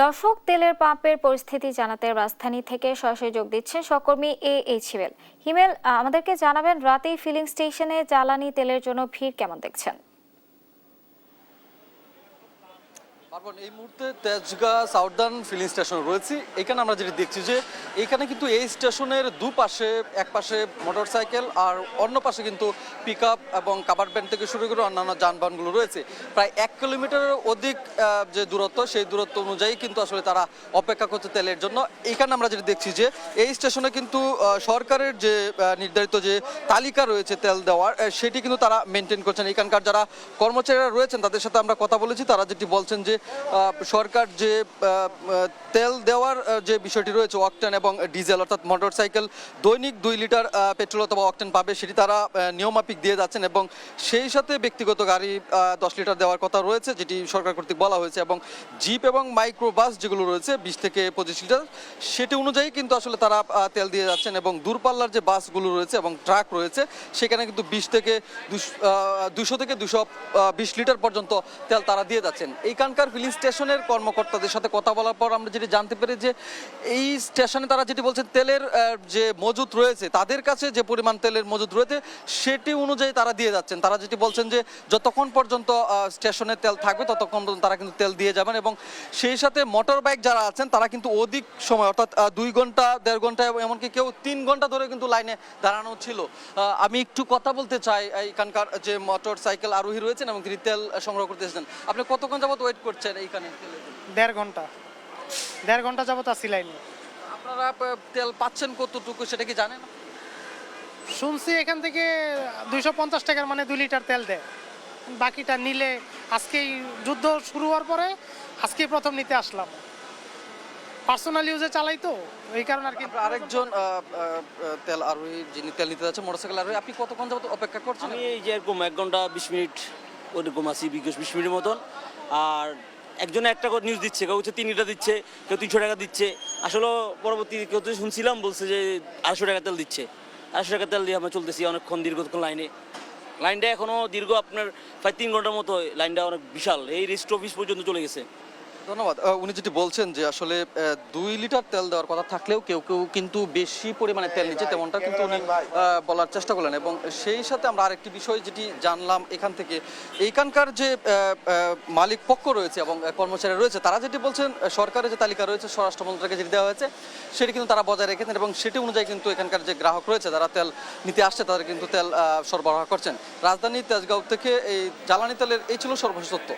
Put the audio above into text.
দর্শক, তেলের পাম্পের পরিস্থিতি জানাতে রাজধানী থেকে সরাসরি যোগ দিচ্ছেন সহকর্মী হিমেল। হিমেল, আমাদেরকে জানাবেন রাতেই ফিলিং স্টেশনে জ্বালানি তেলের জন্য ভিড় কেমন দেখছেন? এই মুহূর্তে তেজগাঁ সাউদার্ন ফিলিং স্টেশন রয়েছে। এখানে আমরা যেটা দেখছি যে এখানে কিন্তু এই স্টেশনের দুপাশে, এক পাশে মোটরসাইকেল আর অন্য পাশে কিন্তু পিক আপ এবং কাভার ভ্যান থেকে শুরু করে অন্যান্য যানবাহনগুলো রয়েছে। প্রায় 1 কিলোমিটারের অধিক যে দূরত্ব, সেই দূরত্ব অনুযায়ী কিন্তু আসলে তারা অপেক্ষা করছে তেলের জন্য। এখানে আমরা যেটা দেখছি যে এই স্টেশনে কিন্তু সরকারের যে নির্ধারিত যে তালিকা রয়েছে তেল দেওয়ার, সেটি কিন্তু তারা মেনটেন করছেন। এখানকার যারা কর্মচারীরা রয়েছেন তাদের সাথে আমরা কথা বলেছি, তারা যেটি বলছেন যে সরকার যে তেল দেওয়ার যে বিষয়টি রয়েছে, অকটেন এবং ডিজেল অর্থাৎ মোটরসাইকেল দৈনিক 2 লিটার পেট্রোল অথবা অকটেন পাবে, সেটি তারা নিয়মাফিক দিয়ে যাচ্ছেন এবং সেই সাথে ব্যক্তিগত গাড়ি 10 লিটার দেওয়ার কথা রয়েছে, যেটি সরকার কর্তৃক বলা হয়েছে, এবং জিপ এবং মাইক্রো বাস যেগুলো রয়েছে 20 থেকে 25 লিটার, সেটি অনুযায়ী কিন্তু আসলে তারা তেল দিয়ে যাচ্ছেন। এবং দূরপাল্লার যে বাসগুলো রয়েছে এবং ট্রাক রয়েছে, সেখানে কিন্তু 200 থেকে 220 লিটার পর্যন্ত তেল তারা দিয়ে যাচ্ছেন। এইখানকার ফিলিং স্টেশনের কর্মকর্তাদের সাথে কথা বলার পর আমরা যেটি জানতে পারি যে এই স্টেশনে তারা যেটি বলছেন, তেলের যে মজুদ রয়েছে, তাদের কাছে যে পরিমাণ তেলের মজুদ রয়েছে সেটি অনুযায়ী তারা দিয়ে যাচ্ছেন। তারা যেটি বলছেন যে যতক্ষণ পর্যন্ত স্টেশনে তেল থাকবে ততক্ষণ পর্যন্ত তারা কিন্তু তেল দিয়ে যাবেন। এবং সেই সাথে মোটর বাইক যারা আছেন তারা কিন্তু অধিক সময় অর্থাৎ 2 ঘন্টা 1.5 ঘন্টা এমনকি কেউ 3 ঘন্টা ধরে কিন্তু লাইনে দাঁড়ানো ছিল। আমি একটু কথা বলতে চাই এখানকার যে মোটর সাইকেল আরোহী রয়েছেন এবং তিনি তেল সংগ্রহ করতে এসেছেন। আপনি কতক্ষণ যাবত ওয়েট করছেন এইখানে? 1.5 ঘন্টা যাবত আছি লাইনে। আপনারা তেল পাচ্ছেন কতটুকু সেটা কি জানেন? শুনছি এখান থেকে 250 টাকার মানে 2 লিটার তেল দেয়, বাকিটা নিলে আজকেই যুদ্ধ শুরু হওয়ার পরে আজকেই প্রথম নিতে আসলাম। পার্সোনাল ইউজে চালাই তো, এই কারণে আর কি। আরেকজন তেল আরোহী যিনি তেল নিতে যাচ্ছে, মোটরসাইকেল আরোহী, আপনি কতক্ষণ যাবত অপেক্ষা করছেন? আমি এই যে এরকম 1 ঘন্টা 20 মিনিট ওরকম আছি, 20 মিনিটের মতন। আর একজনে একটা করে নিউজ দিচ্ছে, কেউ হচ্ছে 3 লিটার দিচ্ছে, কেউ 300 টাকা দিচ্ছে। আসলে পরবর্তী কেউ তো শুনছিলাম বলছে যে 250 টাকা তেল দিচ্ছে। 250 টাকা তেল দিয়ে আমরা চলতেছি অনেকক্ষণ, দীর্ঘক্ষণ লাইনটা এখনও দীর্ঘ আপনার প্রায় 3 ঘন্টার মতো। লাইনটা অনেক বিশাল, এই রেস্ট অফিস পর্যন্ত চলে গেছে। ধন্যবাদ। উনি যেটি বলছেন যে আসলে 2 লিটার তেল দেওয়ার কথা থাকলেও কেউ কেউ কিন্তু বেশি পরিমাণে তেল নিচ্ছে, তেমনটা কিন্তু উনি বলার চেষ্টা করলেন। এবং সেই সাথে আমরা আরেকটি বিষয় যেটি জানলাম এখান থেকে, এইখানকার যে মালিক পক্ষ রয়েছে এবং কর্মচারী রয়েছে, তারা যেটি বলছেন সরকারের যে তালিকা রয়েছে, স্বরাষ্ট্র মন্ত্রণালয়কে যেটি দেওয়া হয়েছে সেটি কিন্তু তারা বজায় রেখেছেন এবং সেটি অনুযায়ী কিন্তু এখানকার যে গ্রাহক রয়েছে যারা তেল নিতে আসছে তাদের কিন্তু তেল সরবরাহ করছেন। রাজধানী তেজগাঁও থেকে এই জ্বালানি তেলের এই ছিল সর্বশেষ তথ্য।